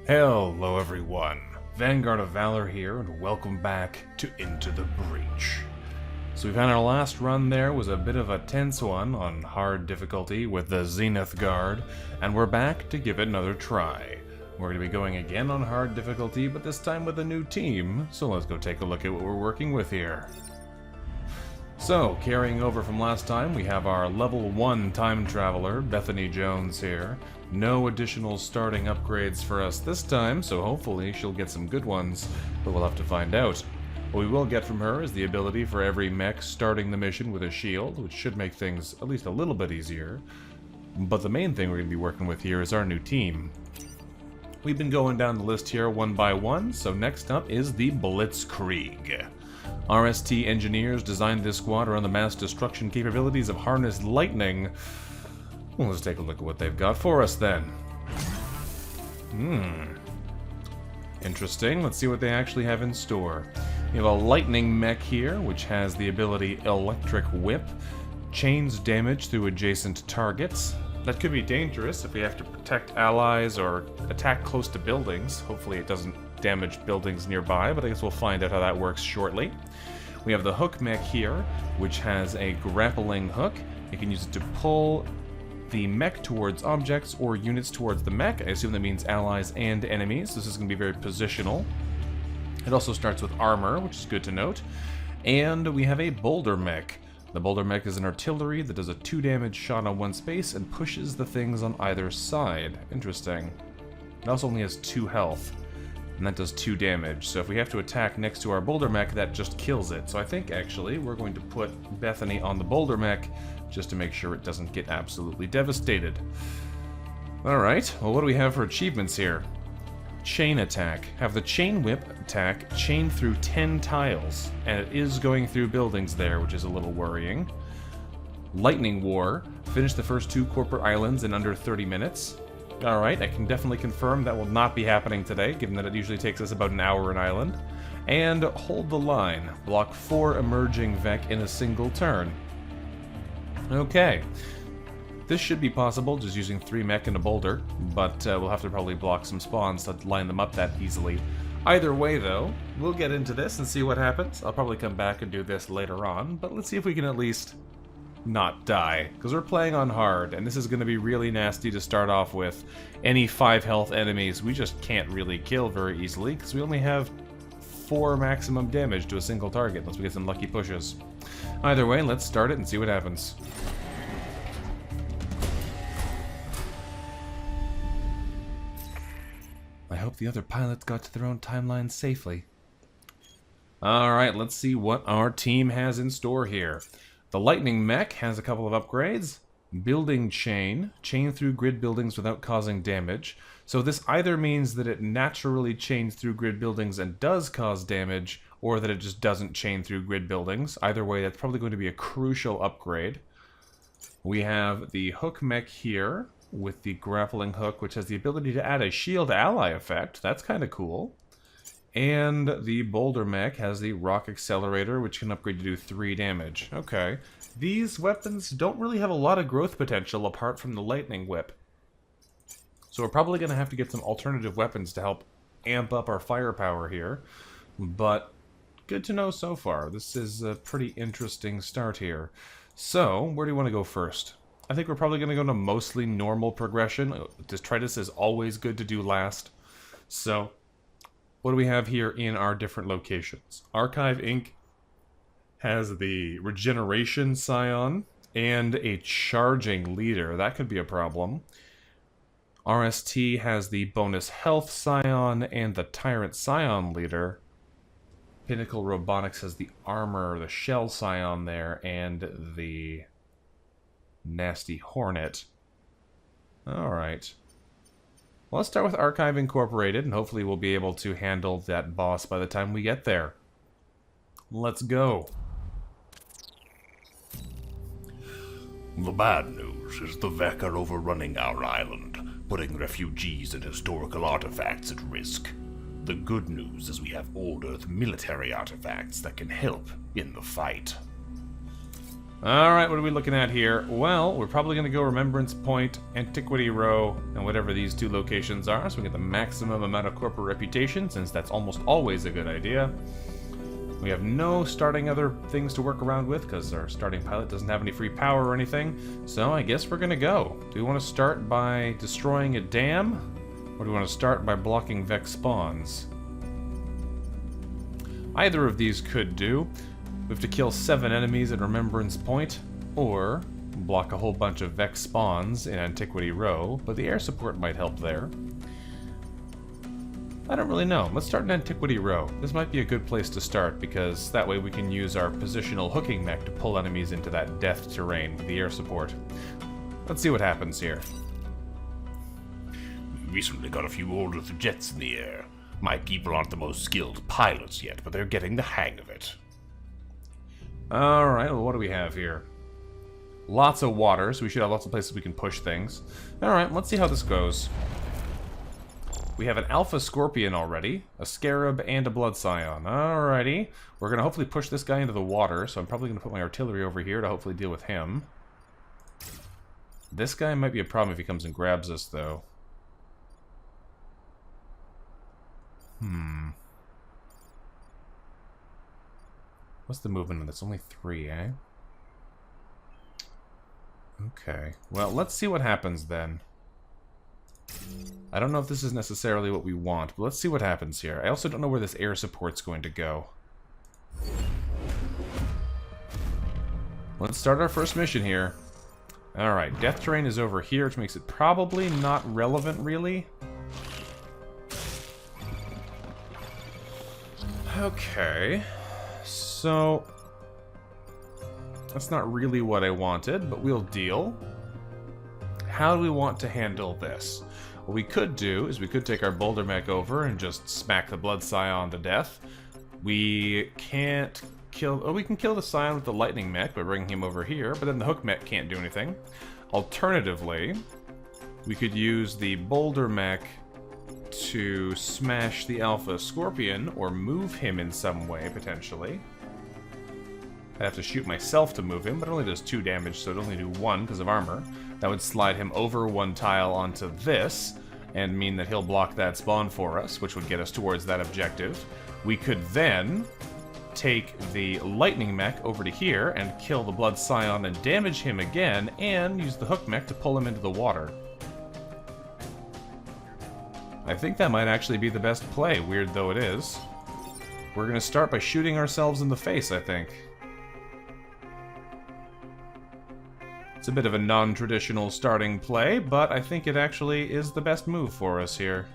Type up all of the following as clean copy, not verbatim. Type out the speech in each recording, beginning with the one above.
Hello everyone, Vanguard of Valor here, and welcome back to Into the Breach. So we've had our last run there, was a bit of a tense one on hard difficulty with the Zenith Guard, and we're back to give it another try. We're going to be going again on hard difficulty, but this time with a new team, so let's go take a look at what we're working with here. So, carrying over from last time, we have our level 1 time traveler, Bethany Jones here. No additional starting upgrades for us this time, so hopefully she'll get some good ones, but we'll have to find out. What we will get from her is the ability for every mech starting the mission with a shield, which should make things at least a little bit easier. But the main thing we're going to be working with here is our new team. We've been going down the list here one by one, so next up is the Blitzkrieg. RST engineers designed this squad around the mass destruction capabilities of harnessed lightning. Well, let's take a look at what they've got for us then. Interesting. Let's see what they actually have in store. We have a lightning mech here, which has the ability Electric Whip. Chains damage through adjacent targets. That could be dangerous if we have to protect allies or attack close to buildings. Hopefully it doesn't damage buildings nearby, but I guess we'll find out how that works shortly. We have the hook mech here, which has a grappling hook. You can use it to pull the mech towards objects or units towards the mech. I assume that means allies and enemies. This is going to be very positional. It also starts with armor, which is good to note. And we have a boulder mech. The boulder mech is an artillery that does a 2 damage shot on one space and pushes the things on either side. Interesting. It also only has 2 health, and that does 2 damage. So if we have to attack next to our boulder mech, that just kills it. So I think actually we're going to put Bethany on the boulder mech just to make sure it doesn't get absolutely devastated. Alright, well what do we have for achievements here? Chain attack. Have the chain whip attack chain through 10 tiles, and it is going through buildings there, which is a little worrying. Lightning war. Finish the first 2 corporate islands in under 30 minutes. Alright, I can definitely confirm that will not be happening today, given that it usually takes us about an hour an island. And hold the line. Block 4 emerging Vec in a single turn. Okay. This should be possible just using 3 mech and a boulder, but we'll have to probably block some spawns to line them up that easily. Either way, though, we'll get into this and see what happens. I'll probably come back and do this later on, but let's see if we can at least not die, because we're playing on hard, and this is going to be really nasty to start off with. Any 5 health enemies we just can't really kill very easily, because we only have 4 maximum damage to a single target, unless we get some lucky pushes. Either way, let's start it and see what happens. I hope the other pilots got to their own timelines safely. Alright, let's see what our team has in store here. The lightning mech has a couple of upgrades. Building chain. Chain through grid buildings without causing damage. So this either means that it naturally chains through grid buildings and does cause damage, or that it just doesn't chain through grid buildings. Either way, that's probably going to be a crucial upgrade. We have the hook mech here with the grappling hook, which has the ability to add a shield ally effect. That's kind of cool. And the boulder mech has the rock accelerator, which can upgrade to do 3 damage. Okay. These weapons don't really have a lot of growth potential apart from the lightning whip. So we're probably going to have to get some alternative weapons to help amp up our firepower here. But good to know so far. This is a pretty interesting start here. So, where do you want to go first? I think we're probably going to go to mostly normal progression. Detritus is always good to do last. So, what do we have here in our different locations? Archive Inc. has the regeneration scion and a charging leader. That could be a problem. RST has the bonus health scion and the tyrant scion leader. Pinnacle Robotics has the armor, the shell scion there, and the nasty hornet. Alright. Well, let's start with Archive Incorporated, and hopefully we'll be able to handle that boss by the time we get there. Let's go. The bad news is the Vec are overrunning our island, putting refugees and historical artifacts at risk. The good news is we have old Earth military artifacts that can help in the fight. Alright, what are we looking at here? Well, we're probably going to go Remembrance Point, Antiquity Row, and whatever these two locations are, so we get the maximum amount of corporate reputation, since that's almost always a good idea. We have no starting other things to work around with, because our starting pilot doesn't have any free power or anything, so I guess we're going to go. Do we want to start by destroying a dam, or do we want to start by blocking Vex spawns? Either of these could do. We have to kill 7 enemies at Remembrance Point, or block a whole bunch of Vex spawns in Antiquity Row, but the air support might help there. I don't really know. Let's start in Antiquity Row. This might be a good place to start, because that way we can use our positional hooking mech to pull enemies into that death terrain with the air support. Let's see what happens here. We recently got a few orders of jets in the air. My people aren't the most skilled pilots yet, but they're getting the hang of it. Alright, well, what do we have here? Lots of water, so we should have lots of places we can push things. Alright, let's see how this goes. We have an Alpha Scorpion already, a Scarab, and a Blood Scion. Alrighty. We're going to hopefully push this guy into the water, so I'm probably going to put my artillery over here to hopefully deal with him. This guy might be a problem if he comes and grabs us, though. What's the movement on this? Only 3, eh? Okay. Well, let's see what happens then. I don't know if this is necessarily what we want, but let's see what happens here. I also don't know where this air support's going to go. Let's start our first mission here. Alright, death terrain is over here, which makes it probably not relevant, really. Okay. So, that's not really what I wanted, but we'll deal. How do we want to handle this? What we could do is we could take our boulder mech over and just smack the blood scion to death. We can't kill... Oh, we can kill the scion with the lightning mech by bringing him over here, but then the hook mech can't do anything. Alternatively, we could use the boulder mech to smash the Alpha Scorpion, or move him in some way, potentially. I'd have to shoot myself to move him, but it only does 2 damage, so it'd only do 1 because of armor. That would slide him over 1 tile onto this, and mean that he'll block that spawn for us, which would get us towards that objective. We could then take the lightning mech over to here and kill the blood scion and damage him again, and use the hook mech to pull him into the water. I think that might actually be the best play, weird though it is. We're going to start by shooting ourselves in the face, I think. It's a bit of a non-traditional starting play, but I think it actually is the best move for us here.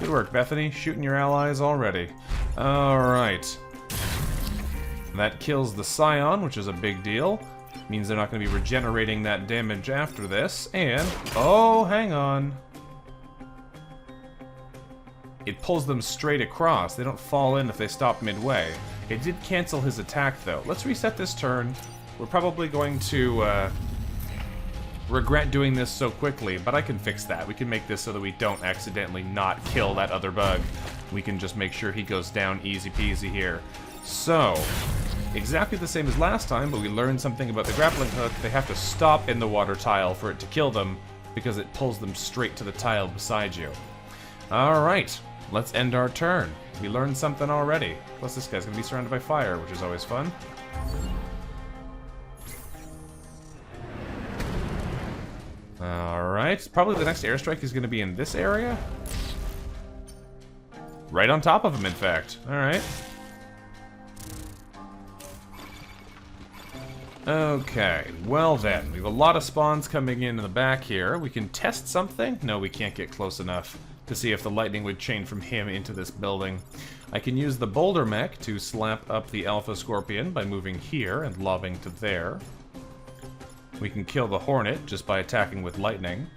Good work, Bethany. Shooting your allies already. Alright. That kills the Scion, which is a big deal. Means they're not going to be regenerating that damage after this. And... oh, hang on. It pulls them straight across. They don't fall in if they stop midway. It did cancel his attack, though. Let's reset this turn. We're probably going to regret doing this so quickly, but I can fix that. We can make this so that we don't accidentally not kill that other bug. We can just make sure he goes down easy peasy here. So, exactly the same as last time, but we learned something about the grappling hook. They have to stop in the water tile for it to kill them, because it pulls them straight to the tile beside you. Alright, let's end our turn. We learned something already. Plus this guy's going to be surrounded by fire, which is always fun. Alright, probably the next airstrike is going to be in this area. Right on top of him, in fact. Alright. Okay, well then, we have a lot of spawns coming in the back here. We can test something? No, we can't get close enough to see if the lightning would chain from him into this building. I can use the boulder mech to slap up the Alpha Scorpion by moving here and lobbing to there. We can kill the Hornet just by attacking with lightning.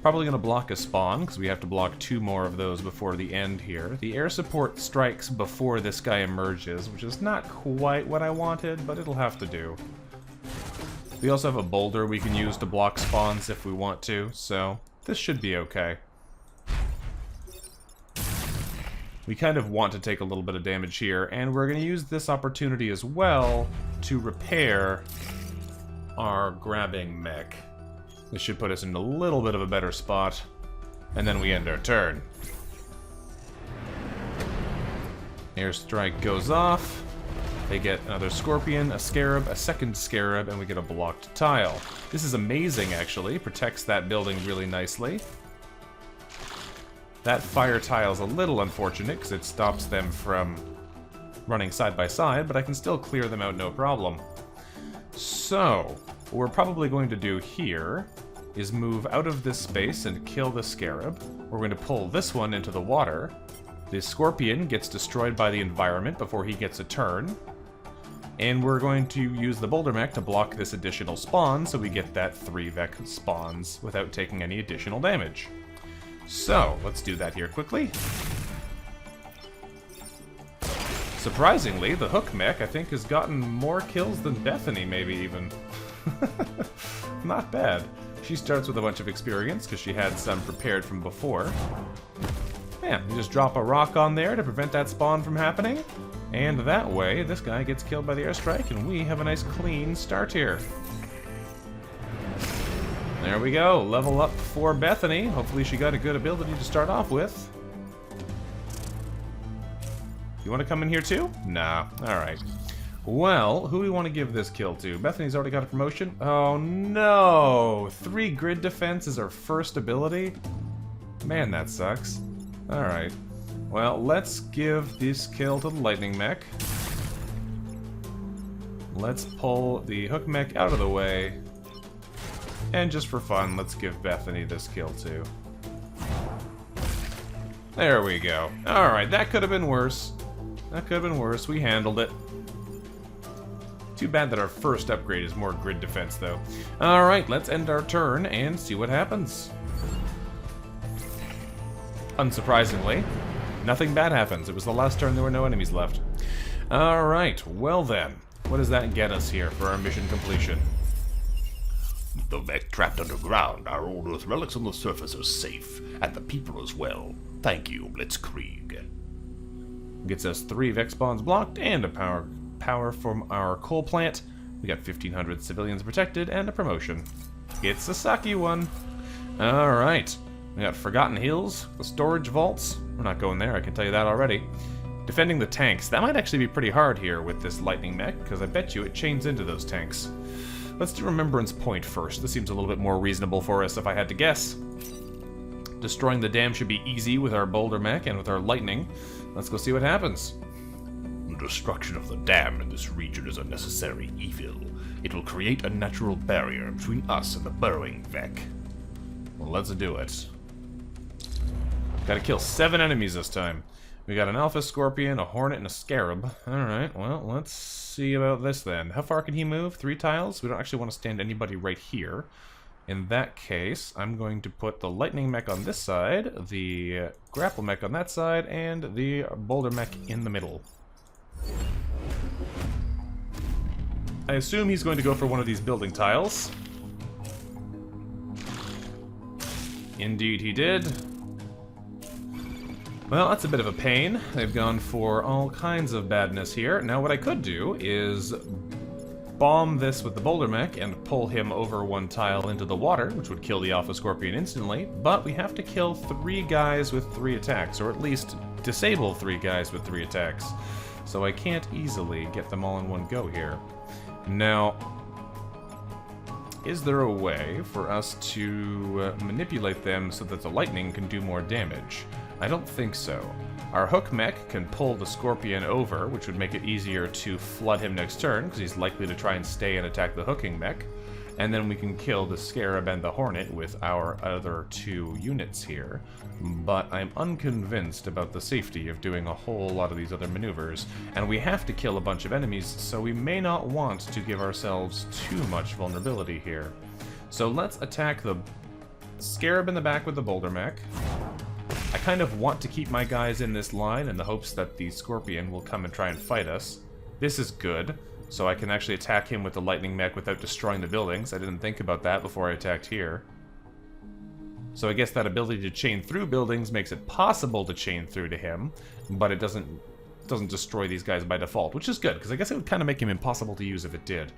Probably going to block a spawn, because we have to block 2 more of those before the end here. The air support strikes before this guy emerges, which is not quite what I wanted, but it'll have to do. We also have a boulder we can use to block spawns if we want to, so this should be okay. We kind of want to take a little bit of damage here, and we're going to use this opportunity as well to repair our grabbing mech. This should put us in a little bit of a better spot, and then we end our turn. Airstrike goes off. They get another Scorpion, a Scarab, a second Scarab, and we get a blocked tile. This is amazing, actually. Protects that building really nicely. That fire tile is a little unfortunate because it stops them from running side by side, but I can still clear them out no problem. So, what we're probably going to do here is move out of this space and kill the Scarab. We're going to pull this one into the water. The Scorpion gets destroyed by the environment before he gets a turn. And we're going to use the Boulder Mech to block this additional spawn so we get that 3 Vec spawns without taking any additional damage. So, let's do that here quickly. Surprisingly, the Hook Mech, I think, has gotten more kills than Bethany, maybe even. Not bad. She starts with a bunch of experience, because she had some prepared from before. Man, you just drop a rock on there to prevent that spawn from happening. And that way, this guy gets killed by the airstrike, and we have a nice clean start here. There we go, level up for Bethany. Hopefully she got a good ability to start off with. You want to come in here too? Nah, alright. Well, who do we want to give this kill to? Bethany's already got a promotion? Oh no! 3 grid defense is our first ability? Man, that sucks. Alright. Well, let's give this kill to the lightning mech. Let's pull the hook mech out of the way. And just for fun, let's give Bethany this kill too. There we go. Alright, that could have been worse. That could have been worse. We handled it. Too bad that our first upgrade is more grid defense, though. Alright, let's end our turn and see what happens. Unsurprisingly, nothing bad happens. It was the last turn, there were no enemies left. Alright, well then. What does that get us here for our mission completion? The mech trapped underground, our old Earth relics on the surface are safe, and the people as well. Thank you, Blitzkrieg. Gets us 3 Vex spawns blocked and a power from our coal plant. We got 1,500 civilians protected and a promotion. It's a sucky one. Alright. We got Forgotten Hills, the storage vaults. We're not going there, I can tell you that already. Defending the tanks. That might actually be pretty hard here with this lightning mech, because I bet you it chains into those tanks. Let's do Remembrance Point first. This seems a little bit more reasonable for us if I had to guess. Destroying the dam should be easy with our boulder mech and with our lightning. Let's go see what happens. The destruction of the dam in this region is a necessary evil. It will create a natural barrier between us and the burrowing Vec. Well, let's do it. Gotta kill 7 enemies this time. We got an Alpha Scorpion, a Hornet, and a Scarab. Alright, well, let's see about this then. How far can he move? 3 tiles? We don't actually want to stand anybody right here. In that case, I'm going to put the Lightning Mech on this side, the Grapple Mech on that side, and the Boulder Mech in the middle. I assume he's going to go for one of these building tiles. Indeed he did. Well, that's a bit of a pain. They've gone for all kinds of badness here. Now what I could do is bomb this with the Boulder Mech and pull him over 1 tile into the water, which would kill the Alpha Scorpion instantly, but we have to kill 3 guys with 3 attacks, or at least disable 3 guys with 3 attacks. So I can't easily get them all in one go here. Now, is there a way for us to manipulate them so that the lightning can do more damage? I don't think so. Our hook mech can pull the Scorpion over, which would make it easier to flood him next turn, because he's likely to try and stay and attack the hooking mech. And then we can kill the Scarab and the Hornet with our other 2 units here. But I'm unconvinced about the safety of doing a whole lot of these other maneuvers, and we have to kill a bunch of enemies, so we may not want to give ourselves too much vulnerability here. So let's attack the Scarab in the back with the Boulder Mech. I kind of want to keep my guys in this line in the hopes that the Scorpion will come and try and fight us. This is good, so I can actually attack him with the Lightning Mech without destroying the buildings. I didn't think about that before I attacked here. So I guess that ability to chain through buildings makes it possible to chain through to him, but it doesn't destroy these guys by default, which is good, because I guess it would kind of make him impossible to use if it did.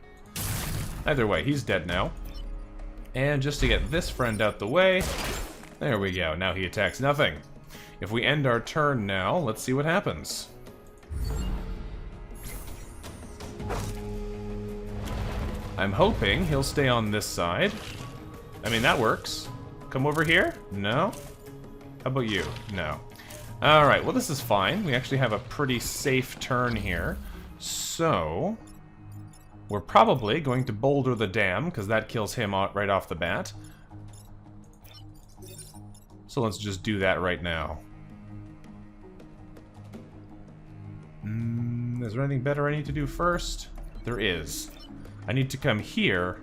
Either way, he's dead now. And just to get this friend out the way, there we go, now he attacks nothing. If we end our turn now, let's see what happens. I'm hoping he'll stay on this side. I mean, that works. Come over here? No? How about you? No. Alright, well this is fine. We actually have a pretty safe turn here. So, we're probably going to boulder the dam, because that kills him right off the bat. So let's just do that right now. Is there anything better I need to do first? There is. I need to come here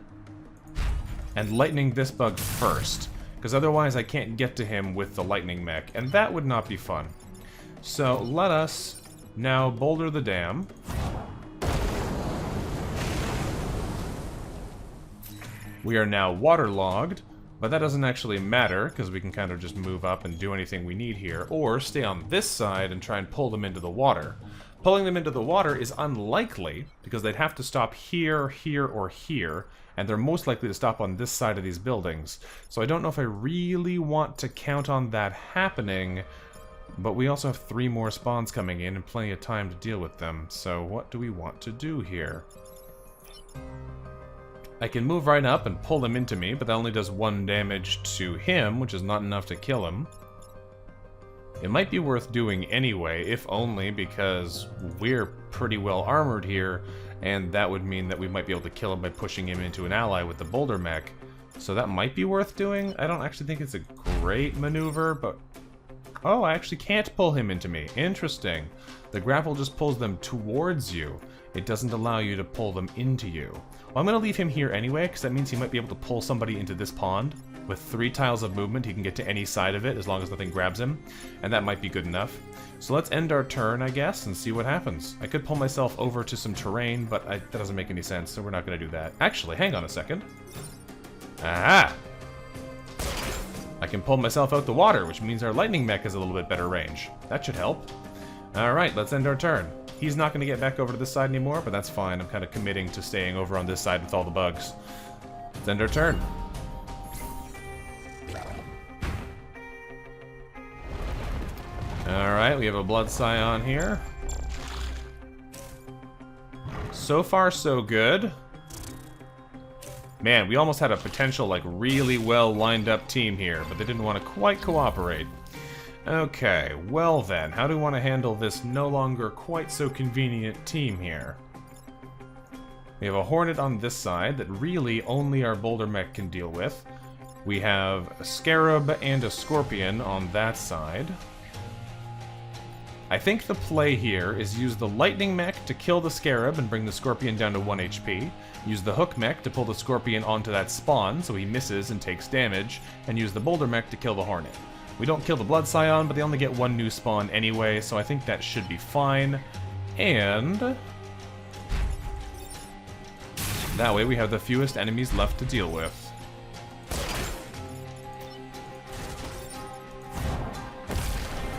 and lightning this bug first, because otherwise I can't get to him with the lightning mech, and that would not be fun. So let us now boulder the dam. We are now waterlogged, but that doesn't actually matter, because we can kind of just move up and do anything we need here, or stay on this side and try and pull them into the water. Pulling them into the water is unlikely, because they'd have to stop here, here, or here, and they're most likely to stop on this side of these buildings. So I don't know if I really want to count on that happening, but we also have 3 more spawns coming in and plenty of time to deal with them. So what do we want to do here? I can move right up and pull them into me, but that only does 1 damage to him, which is not enough to kill him. It might be worth doing anyway, if only because we're pretty well armored here, and that would mean that we might be able to kill him by pushing him into an ally with the boulder mech. So that might be worth doing. I don't actually think it's a great maneuver, but... Oh, I actually can't pull him into me. Interesting. The grapple just pulls them towards you. It doesn't allow you to pull them into you. Well, I'm going to leave him here anyway, because that means he might be able to pull somebody into this pond. With 3 tiles of movement, he can get to any side of it as long as nothing grabs him, and that might be good enough. So let's end our turn, I guess, and see what happens. I could pull myself over to some terrain, but that doesn't make any sense, so we're not going to do that. Actually, hang on a second. Aha! I can pull myself out the water, which means our lightning mech has a little bit better range. That should help. Alright, let's end our turn. He's not going to get back over to this side anymore, but that's fine. I'm kind of committing to staying over on this side with all the bugs. Let's end our turn. Alright, we have a blood scion here. So far, so good. Man, we almost had a potential, like, really well lined up team here, but they didn't want to quite cooperate. Okay, well then, how do we want to handle this no longer quite so convenient team here? We have a Hornet on this side that really only our Boulder Mech can deal with. We have a Scarab and a Scorpion on that side. I think the play here is use the Lightning Mech to kill the Scarab and bring the Scorpion down to 1 HP, use the Hook Mech to pull the Scorpion onto that spawn so he misses and takes damage, and use the Boulder Mech to kill the Hornet. We don't kill the Blood Scion, but they only get 1 new spawn anyway, so I think that should be fine. And that way we have the fewest enemies left to deal with.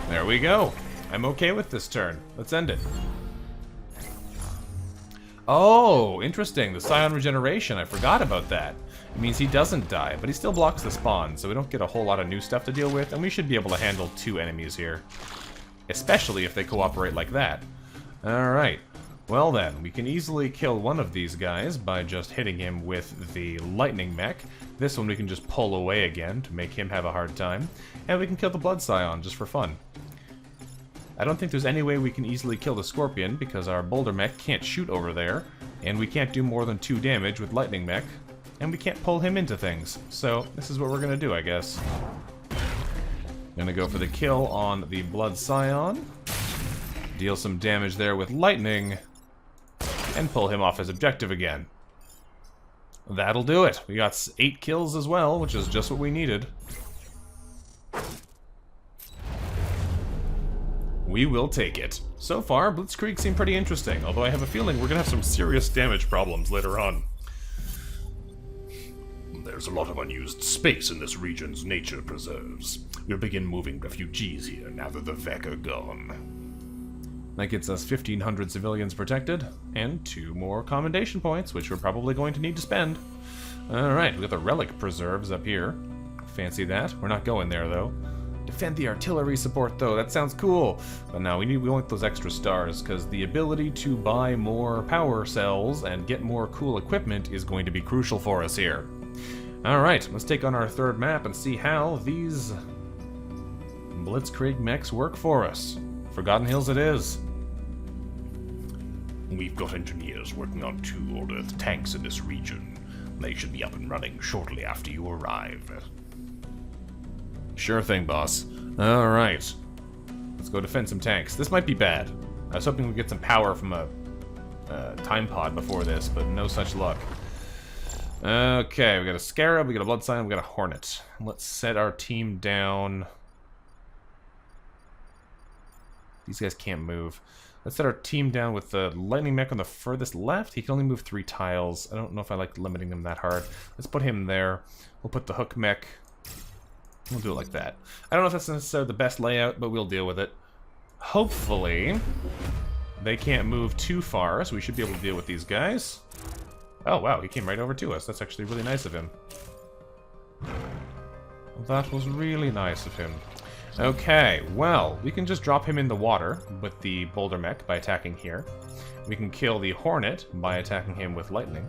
There we go. I'm okay with this turn. Let's end it. Oh, interesting. The Scion regeneration. I forgot about that. It means he doesn't die, but he still blocks the spawn, so we don't get a whole lot of new stuff to deal with, and we should be able to handle 2 enemies here. Especially if they cooperate like that. Alright. Well then, we can easily kill one of these guys by just hitting him with the Lightning Mech. This one we can just pull away again to make him have a hard time. And we can kill the Blood Scion just for fun. I don't think there's any way we can easily kill the Scorpion because our Boulder Mech can't shoot over there, and we can't do more than 2 damage with Lightning Mech, and we can't pull him into things. So this is what we're gonna do, I guess. Gonna go for the kill on the Blood Scion, deal some damage there with Lightning, and pull him off his objective again. That'll do it. We got 8 kills as well, which is just what we needed. We will take it. So far, Blitzkrieg seemed pretty interesting, although I have a feeling we're gonna have some serious damage problems later on. There's a lot of unused space in this region's nature preserves. We'll begin moving refugees here now that the Vek are gone. That gets us 1,500 civilians protected, and 2 more commendation points, which we're probably going to need to spend. Alright, we got the relic preserves up here. Fancy that. We're not going there, though. Defend the artillery support, though. That sounds cool. But now we want those extra stars, because the ability to buy more power cells and get more cool equipment is going to be crucial for us here. Alright, let's take on our 3rd map and see how these Blitzkrieg mechs work for us. Forgotten Hills it is. We've got engineers working on 2 Old Earth tanks in this region. They should be up and running shortly after you arrive. Sure thing, boss. Alright. Let's go defend some tanks. This might be bad. I was hoping we'd get some power from a time pod before this, but no such luck. Okay, we got a Scarab, we got a Blood Sign, we got a Hornet. Let's set our team down. These guys can't move. Let's set our team down with the lightning mech on the furthest left. He can only move 3 tiles. I don't know if I like limiting them that hard. Let's put him there. We'll put the hook mech. We'll do it like that. I don't know if that's necessarily the best layout, but we'll deal with it. Hopefully, they can't move too far, so we should be able to deal with these guys. Oh, wow, he came right over to us. That's actually really nice of him. That was really nice of him. Okay, well, we can just drop him in the water with the boulder mech by attacking here. We can kill the Hornet by attacking him with lightning.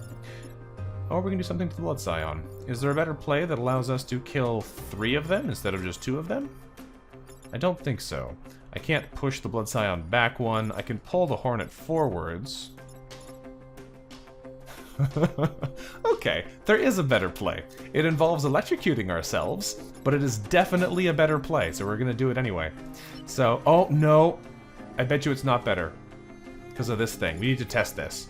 Or we can do something to the Blood Scion. Is there a better play that allows us to kill 3 of them instead of just 2 of them? I don't think so. I can't push the Blood Scion back 1. I can pull the Hornet forwards. Okay, there is a better play. It involves electrocuting ourselves, but it is definitely a better play, so we're gonna do it anyway. So, oh no, I bet you it's not better. Because of this thing. We need to test this.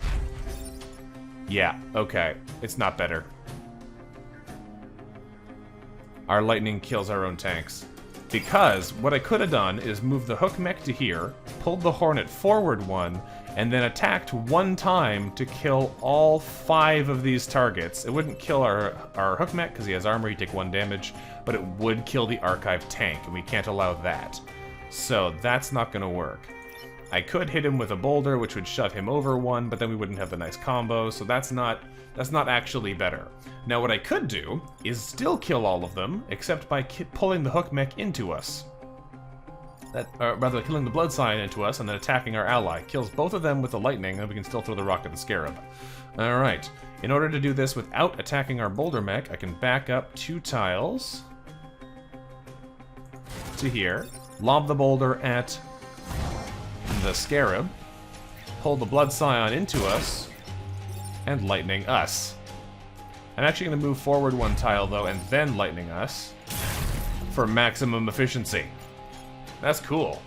Yeah, okay, it's not better. Our lightning kills our own tanks. Because what I could have done is move the hook mech to here, pulled the Hornet forward 1, and then attacked 1 time to kill all 5 of these targets. It wouldn't kill our hook mech because he has armor, he'd take 1 damage, but it would kill the archive tank, and we can't allow that. So that's not going to work. I could hit him with a boulder, which would shut him over 1, but then we wouldn't have the nice combo, so that's not actually better. Now what I could do is still kill all of them, except by pulling the hook mech into us. Rather, killing the Blood Sign into us and then attacking our ally. Kills both of them with the lightning, and we can still throw the rock at the Scarab. Alright, in order to do this without attacking our boulder mech, I can back up 2 tiles to here, lob the boulder at the Scarab, pull the Blood Scion into us, and lightning us. I'm actually going to move forward 1 tile, though, and then lightning us for maximum efficiency. That's cool.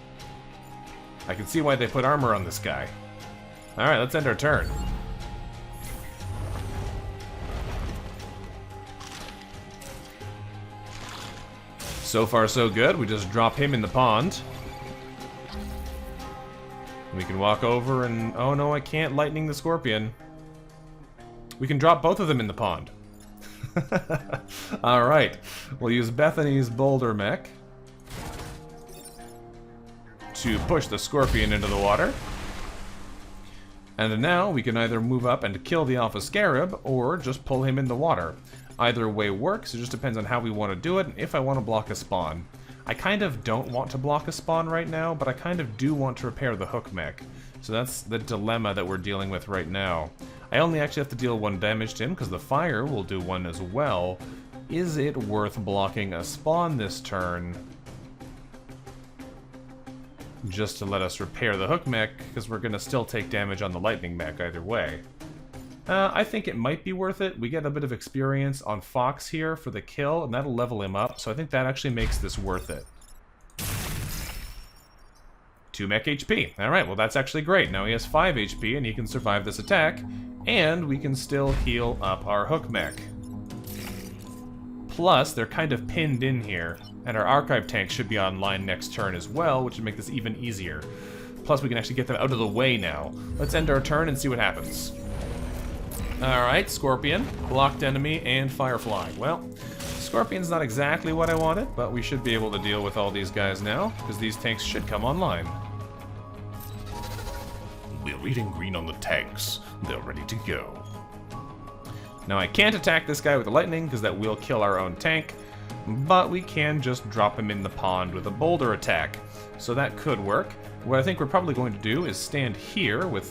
I can see why they put armor on this guy. Alright, let's end our turn. So far, so good. We just drop him in the pond. We can walk over and... Oh no, I can't lightning the Scorpion. We can drop both of them in the pond. Alright, we'll use Bethany's boulder mech to push the Scorpion into the water. And now we can either move up and kill the Alpha Scarab, or just pull him in the water. Either way works, it just depends on how we want to do it, and if I want to block a spawn. I kind of don't want to block a spawn right now, but I kind of do want to repair the hook mech. So that's the dilemma that we're dealing with right now. I only actually have to deal 1 damage to him, because the fire will do 1 as well. Is it worth blocking a spawn this turn? Just to let us repair the hook mech, because we're going to still take damage on the lightning mech either way. I think it might be worth it. We get a bit of experience on Fox here for the kill, and that'll level him up, so I think that actually makes this worth it. 2 mech HP. Alright, well that's actually great. Now he has 5 HP, and he can survive this attack, and we can still heal up our hook mech. Plus, they're kind of pinned in here, and our archive tank should be online next turn as well, which would make this even easier. Plus, we can actually get them out of the way now. Let's end our turn and see what happens. Alright, Scorpion, blocked enemy, and Firefly. Well, Scorpion's not exactly what I wanted, but we should be able to deal with all these guys now, because these tanks should come online. We're reading green on the tanks. They're ready to go. Now I can't attack this guy with the lightning, because that will kill our own tank, but we can just drop him in the pond with a boulder attack. So that could work. What I think we're probably going to do is stand here with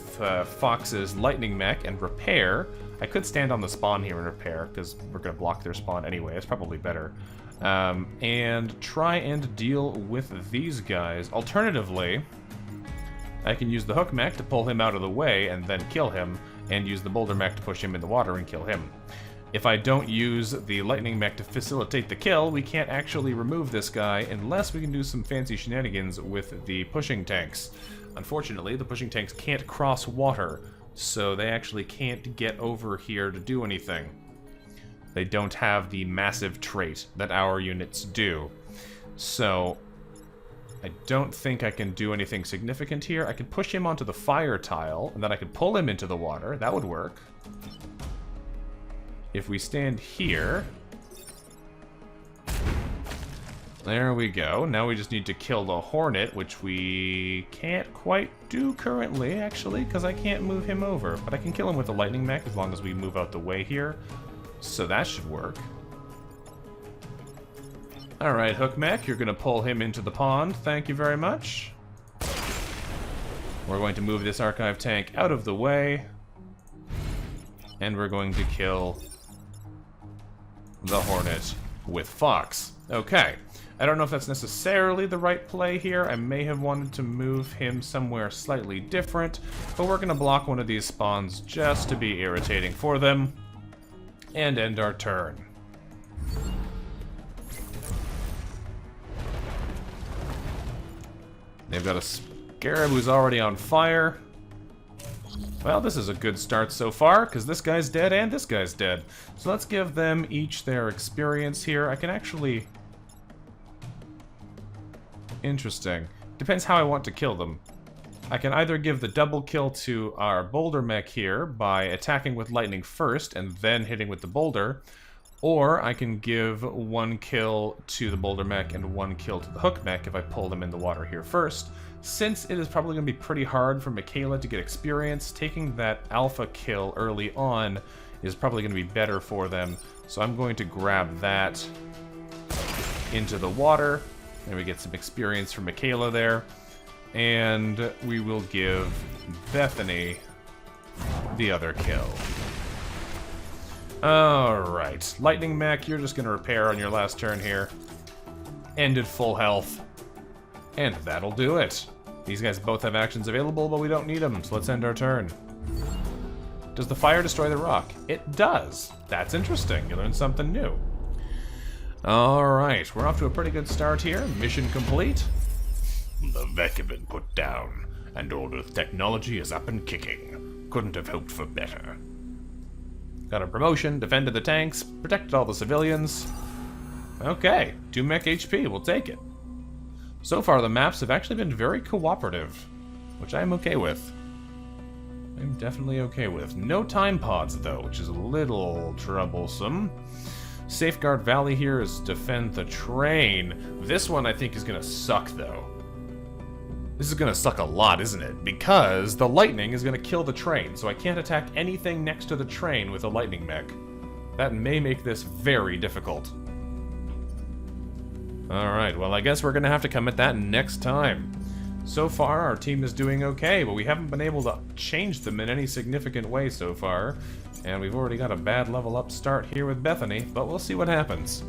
Fox's lightning mech and repair. I could stand on the spawn here and repair, because we're going to block their spawn anyway. It's probably better. And try and deal with these guys. Alternatively, I can use the hook mech to pull him out of the way and then kill him, and use the boulder mech to push him in the water and kill him. If I don't use the lightning mech to facilitate the kill, we can't actually remove this guy unless we can do some fancy shenanigans with the pushing tanks. Unfortunately, the pushing tanks can't cross water, so they actually can't get over here to do anything. They don't have the massive trait that our units do. So I don't think I can do anything significant here. I could push him onto the fire tile, and then I could pull him into the water. That would work. If we stand here... There we go. Now we just need to kill the Hornet, which we can't quite do currently, actually, because I can't move him over. But I can kill him with the lightning mech as long as we move out the way here. So that should work. Alright, Hook Mech, you're going to pull him into the pond. Thank you very much. We're going to move this archive tank out of the way. And we're going to kill the Hornet with Fox. Okay. I don't know if that's necessarily the right play here. I may have wanted to move him somewhere slightly different, but we're going to block one of these spawns just to be irritating for them and end our turn. They've got a Scarab who's already on fire. Well, this is a good start so far, because this guy's dead and this guy's dead. So let's give them each their experience here. I can actually... Interesting. Depends how I want to kill them. I can either give the double kill to our boulder mech here by attacking with lightning first and then hitting with the boulder, or I can give one kill to the boulder mech and one kill to the hook mech if I pull them in the water here first. Since it is probably going to be pretty hard for Michaela to get experience, taking that alpha kill early on is probably going to be better for them. So I'm going to grab that into the water, and we get some experience from Michaela there. And we will give Bethany the other kill. Alright, Lightning Mech, you're just going to repair on your last turn here. End at full health. And that'll do it. These guys both have actions available, but we don't need them, so let's end our turn. Does the fire destroy the rock? It does. That's interesting. You learned something new. Alright, we're off to a pretty good start here. Mission complete. The Vec have been put down, and Old Earth technology is up and kicking. Couldn't have hoped for better. Got a promotion, defended the tanks, protected all the civilians. Okay, 2 mech HP, we'll take it. So far, the maps have actually been very cooperative, which I'm okay with. I'm definitely okay with. No time pods, though, which is a little troublesome. Safeguard Valley here is defend the train. This one, I think, is going to suck, though. This is going to suck a lot, isn't it? Because the lightning is going to kill the train, so I can't attack anything next to the train with a lightning mech. That may make this very difficult. Alright, well, I guess we're going to have to come at that next time. So far, our team is doing okay, but we haven't been able to change them in any significant way so far. And we've already got a bad level up start here with Bethany, but we'll see what happens.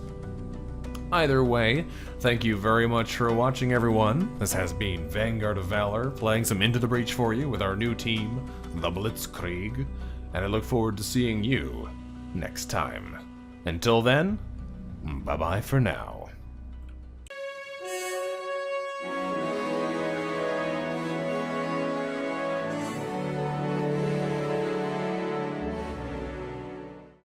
Either way, thank you very much for watching, everyone. This has been Vanguard of Valor, playing some Into the Breach for you with our new team, the Blitzkrieg, and I look forward to seeing you next time. Until then, bye-bye for now.